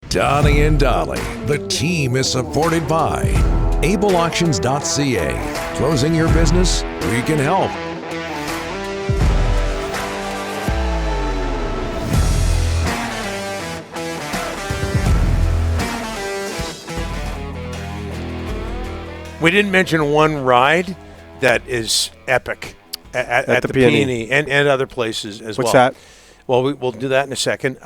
Donnie and Dolly, the team is supported by ableauctions.ca. Closing your business? We can help. We didn't mention one ride that is epic at the Peony and other places as well. What's that? Well, we'll do that in a second.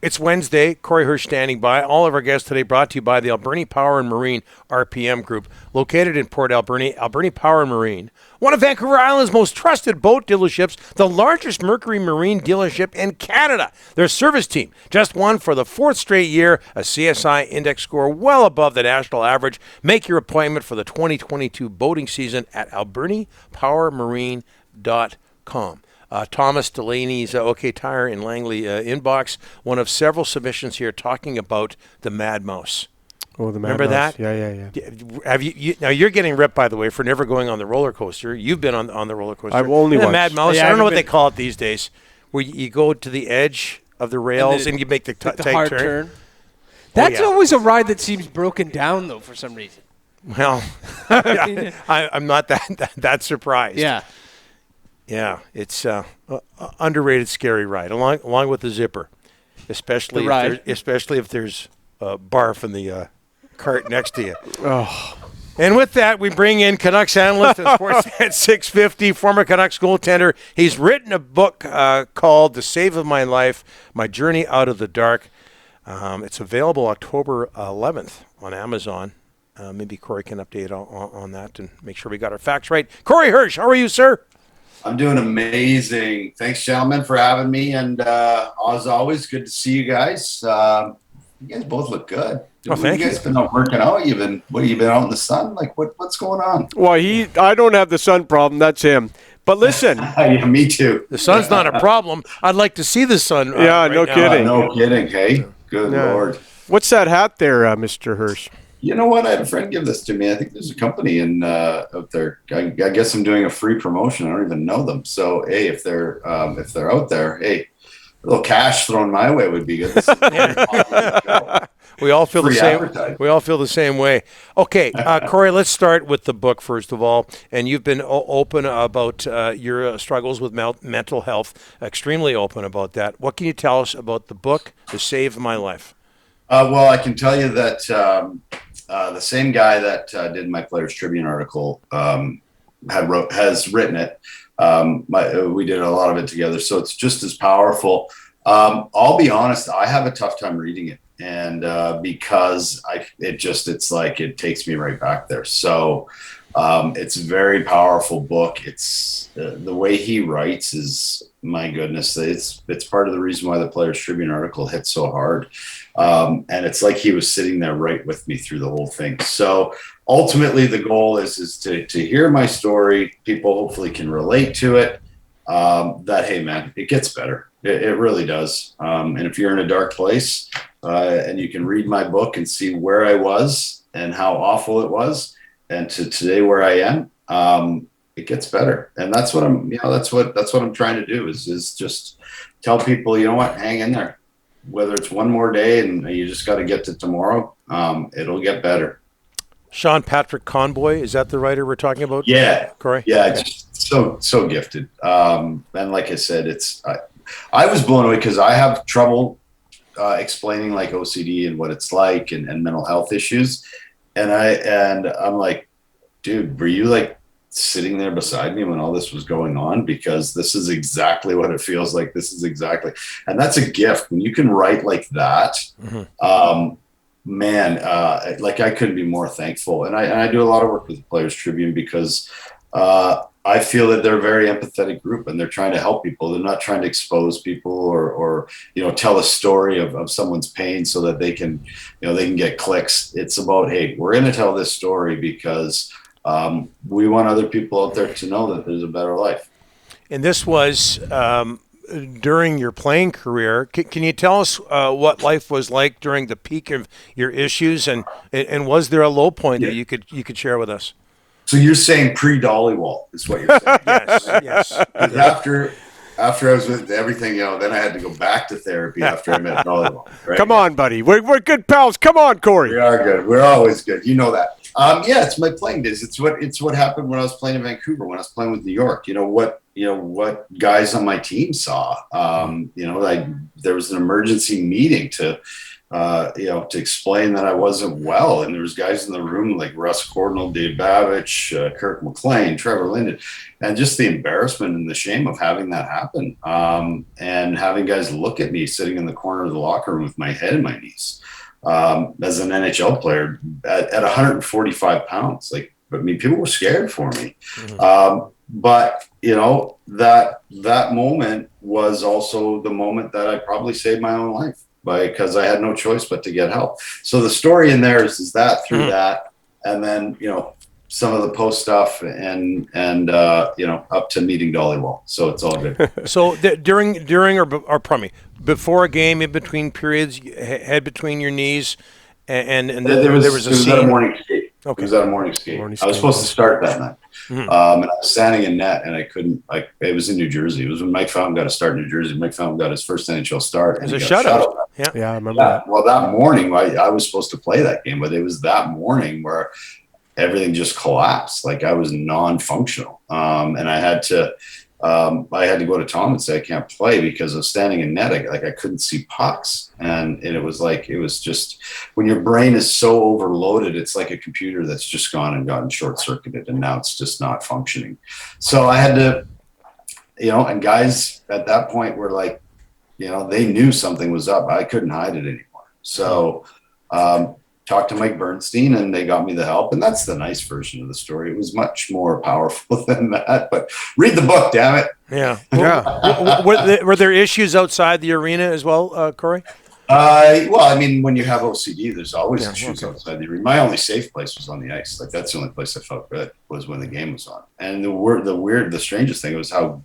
It's Wednesday. Corey Hirsch standing by. All of our guests today brought to you by the Alberni Power and Marine RPM Group, located in Port Alberni. Alberni Power and Marine, one of Vancouver Island's most trusted boat dealerships, the largest Mercury Marine dealership in Canada. Their service team just won for the fourth straight year a CSI index score well above the national average. Make your appointment for the 2022 boating season at albernipowermarine.com. Thomas Delaney's OK Tire in Langley inbox, one of several submissions here talking about the Mad Mouse. Oh, the Mad Remember Mouse. that? Yeah. Have you now you're getting ripped, by the way, for never going on the roller coaster. You've been on the roller coaster. I've only the once. Mad Mouse. Yeah, I don't know what been. they call it these days, where you go to the edge of the rails and you make the tight hard turn. That's always a ride that seems broken down, though, for some reason. Well, yeah, I'm not that surprised. Yeah, it's underrated, scary ride, along with the zipper, especially if there's barf in the cart next to you. Oh. And with that, we bring in Canucks analyst and Sportsnet 650, former Canucks goaltender. He's written a book called The Save of My Life, My Journey Out of the Dark. It's available October 11th on Amazon. Maybe Corey can update on that and make sure we got our facts right. Corey Hirsch, how are you, sir? I'm doing amazing. Thanks, gentlemen, for having me. And as always, good to see you guys. You guys both look good. Thank you. You guys been out working out? You've been out in the sun? Like, what's going on? Well, I don't have the sun problem. That's him. But listen. Yeah, me too. The sun's not a problem. I'd like to see the sun. Yeah, no kidding. No kidding. Hey, good Lord. What's that hat there, Mr. Hirsch? You know what? I had a friend give this to me. I think there's a company out there. I guess I'm doing a free promotion. I don't even know them. So, hey, if they're out there, hey, a little cash thrown my way would be good. We all feel the same. Advertising. We all feel the same way. Okay, Corey, let's start with the book first of all. And you've been open about your struggles with mental health. Extremely open about that. What can you tell us about the book, The Save My Life? Well, I can tell you that the same guy that did my Players Tribune article has written it. We did a lot of it together, so it's just as powerful. I'll be honest, I have a tough time reading it, and because it's like it takes me right back there. So it's a very powerful book. It's the way he writes is, my goodness, it's part of the reason why the Players Tribune article hit so hard. And it's like he was sitting there right with me through the whole thing. So ultimately the goal is to hear my story. People hopefully can relate to it. That, hey man, it gets better. It really does. And if you're in a dark place and you can read my book and see where I was and how awful it was, and to today where I am, it gets better. And that's what I'm trying to do is just tell people, you know what, hang in there. Whether it's one more day and you just got to get to tomorrow, it'll get better. Sean Patrick Conboy, is that the writer we're talking about? Yeah, Corey. Yeah, it's so gifted. And like I said, I was blown away because I have trouble explaining like OCD and what it's like and mental health issues, and I'm like, dude, were you like sitting there beside me when all this was going on? Because this is exactly what it feels like. And that's a gift when you can write like that. Mm-hmm. Like I couldn't be more thankful. And I do a lot of work with the Players Tribune because I feel that they're a very empathetic group and they're trying to help people. They're not trying to expose people or tell a story of someone's pain so that they can get clicks. It's about, hey, we're going to tell this story because we want other people out there to know that there's a better life. And this was during your playing career. Can you tell us what life was like during the peak of your issues, and was there a low point that you could share with us? So you're saying pre-Dollywall is what you're saying? Yes. after I was with everything, then I had to go back to therapy after I met volleyball. Right? Come on, buddy. We're good pals. Come on, Corey. We are good. We're always good. You know that. Yeah, it's my playing days. It's what happened when I was playing in Vancouver, when I was playing with New York. What guys on my team saw. There was an emergency meeting to explain that I wasn't well, and there was guys in the room like Russ Cordnell, Dave Babich, Kirk McLean, Trevor Linden, and just the embarrassment and the shame of having that happen, and having guys look at me sitting in the corner of the locker room with my head in my knees. As an NHL player at 145 pounds, people were scared for me. Mm-hmm. But that moment was also the moment that I probably saved my own life, because I had no choice but to get help. So the story in there is that through that, and then, some of the post stuff and up to meeting Dollywall. So it's all good. So during or pardon me, before a game, in between periods, head between your knees, and there was a scene. At a morning skate. Okay. It was at a morning skate. I was supposed to start that night. Mm-hmm. And I was standing in net, and I couldn't. It was in New Jersey. It was when Mike Fountain got a start in New Jersey. Mike Fountain got his first NHL start. It was a shutout. Yeah, I remember that. Well, that morning, I was supposed to play that game, but it was that morning where everything just collapsed. I was non-functional, and I had to go to Tom and say I can't play because of standing in net. I couldn't see pucks, and it was just, when your brain is so overloaded, it's like a computer that's just gone and gotten short-circuited, and now it's just not functioning. So I had to, and guys at that point were like, they knew something was up. I couldn't hide it anymore. So talked to Mike Bernstein, and they got me the help. And that's the nice version of the story. It was much more powerful than that, but read the book, damn it. Yeah. Were there issues outside the arena as well, Corey? When you have OCD, there's always issues outside the arena. My only safe place was on the ice. That's the only place I felt good, was when the game was on. And the strangest thing was how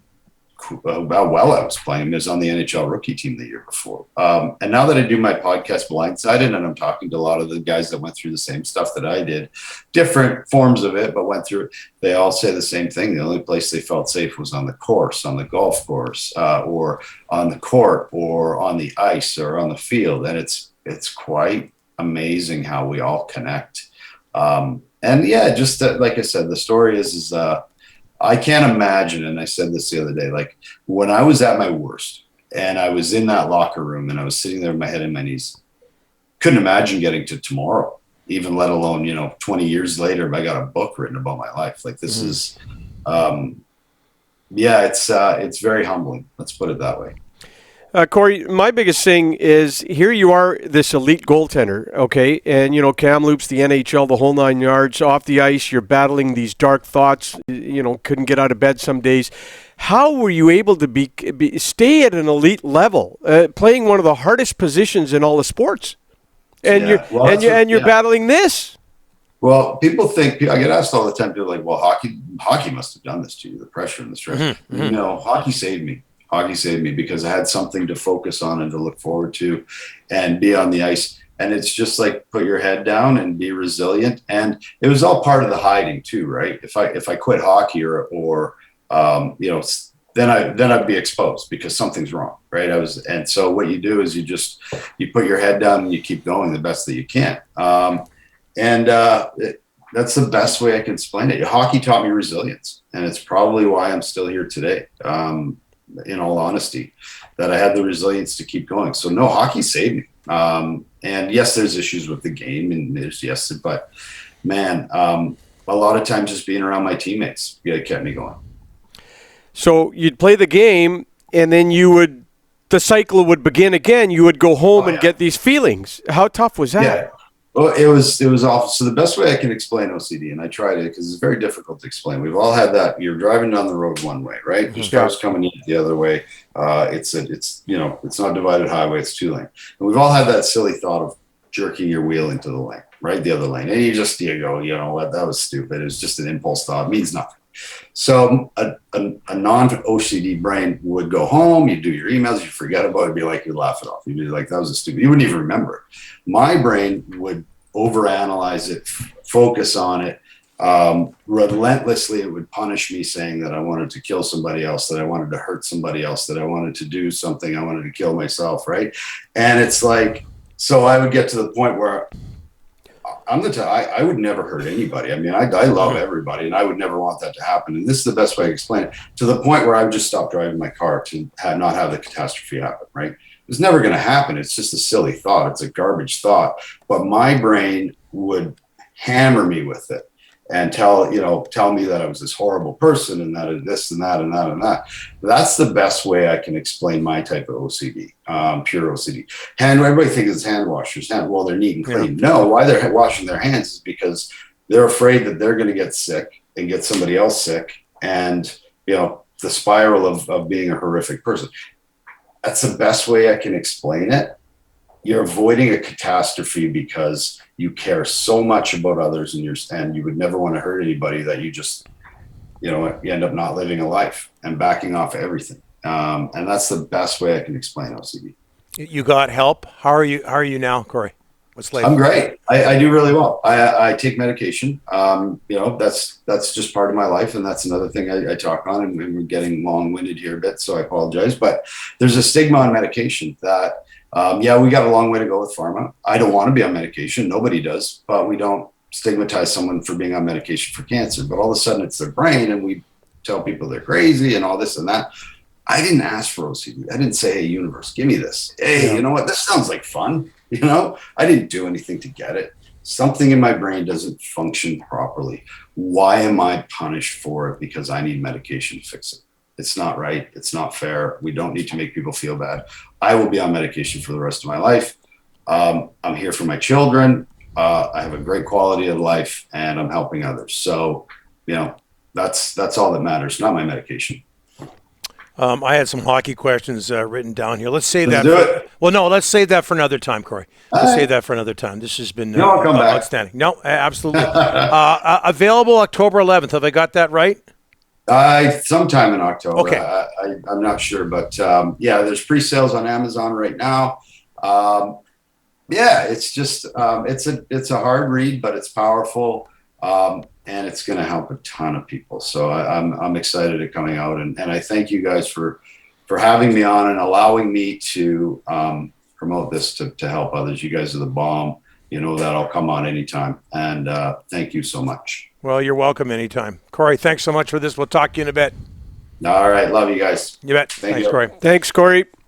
well I was playing. I was on the NHL rookie team the year before. And now that I do my podcast Blindsided, and I'm talking to a lot of the guys that went through the same stuff that I did, different forms of it, but went through it, they all say the same thing. The only place they felt safe was on the course, on the golf course, or on the court, or on the ice, or on the field. And it's quite amazing how we all connect. Like I said, the story is I can't imagine, and I said this the other day, when I was at my worst and I was in that locker room and I was sitting there with my head in my knees, couldn't imagine getting to tomorrow, even let alone, 20 years later, if I got a book written about my life. This is, it's very humbling. Let's put it that way. Corey, my biggest thing is, here you are, this elite goaltender, okay? And, Kamloops, the NHL, the whole 9 yards. Off the ice, you're battling these dark thoughts, couldn't get out of bed some days. How were you able to stay at an elite level, playing one of the hardest positions in all the sports? And you're battling this. Well, people think, I get asked all the time, people are like, well, hockey must have done this to you, the pressure and the stress. Mm-hmm. Hockey saved me. Hockey saved me because I had something to focus on and to look forward to and be on the ice. And it's just put your head down and be resilient. And it was all part of the hiding too, right? If I quit hockey or then I'd be exposed because something's wrong, right? And so what you do is you put your head down and you keep going the best that you can. That's the best way I can explain it. Hockey taught me resilience, and it's probably why I'm still here today. In all honesty, that I had the resilience to keep going. So no, hockey saved me. And yes, there's issues with the game, and but man, a lot of times just being around my teammates kept me going. So you'd play the game, and then the cycle would begin again. You would go home and get these feelings. How tough was that? Yeah. Well, it was awful. So the best way I can explain OCD, and I tried it because it's very difficult to explain. We've all had that. You're driving down the road one way, right? There's cars coming in the other way. It's not divided highway. It's 2 lane. And we've all had that silly thought of jerking your wheel into the lane, right? The other lane. And you go, what? That was stupid. It was just an impulse thought. It means nothing. So a non-OCD brain would go home, you do your emails, you forget about it, you'd laugh it off. You'd be like, that was a stupid, you wouldn't even remember it. My brain would overanalyze it, focus on it, relentlessly, it would punish me saying that I wanted to kill somebody else, that I wanted to hurt somebody else, that I wanted to do something, I wanted to kill myself, right? And it's like, so I would get to the point where I would never hurt anybody. I mean, I love everybody, and I would never want that to happen. And this is the best way to explain it, to the point where I would just stop driving my car to not have the catastrophe happen, right? It's never going to happen. It's just a silly thought. It's a garbage thought. But my brain would hammer me with it and tell me that I was this horrible person and that this and that and that and that. That's the best way I can explain my type of OCD, pure OCD. Everybody thinks it's hand washers. Well, they're neat and clean. Yeah. No, why they're washing their hands is because they're afraid that they're going to get sick and get somebody else sick, and the spiral of being a horrific person. That's the best way I can explain it. You're avoiding a catastrophe because you care so much about others, and you would never want to hurt anybody, that you just, you end up not living a life and backing off everything. And that's the best way I can explain OCD. You got help? How are you now, Corey? What's life? I'm great. I do really well. I take medication. That's just part of my life, and that's another thing I talk on. And we're getting long-winded here a bit, so I apologize. But there's a stigma on medication that. We got a long way to go with pharma. I don't want to be on medication. Nobody does, but we don't stigmatize someone for being on medication for cancer. But all of a sudden it's their brain, and we tell people they're crazy and all this and that. I didn't ask for OCD. I didn't say, hey, universe, give me this. Hey, you know what? This sounds like fun. I didn't do anything to get it. Something in my brain doesn't function properly. Why am I punished for it? Because I need medication to fix it. It's not right. It's not fair. We don't need to make people feel bad. I will be on medication for the rest of my life. I'm here for my children. I have a great quality of life, and I'm helping others. So, that's all that matters, not my medication. I had some hockey questions written down here. Let's say Let's that. do it. Let's save that for another time, Corey. Let's save that for another time. This has been I'll come back. outstanding. No, absolutely. Available October 11th. Have I got that right? Sometime in October. Okay. I'm not sure, but there's pre-sales on Amazon right now. It's just it's a hard read, but it's powerful, and it's going to help a ton of people. So I'm excited at coming out, and I thank you guys for having me on and allowing me to promote this to help others. You guys are the bomb. That I'll come on anytime, and thank you so much. Well, you're welcome anytime. Corey, thanks so much for this. We'll talk to you in a bit. All right. Love you guys. You bet. Thank Thanks, you. Corey. Thanks, Corey.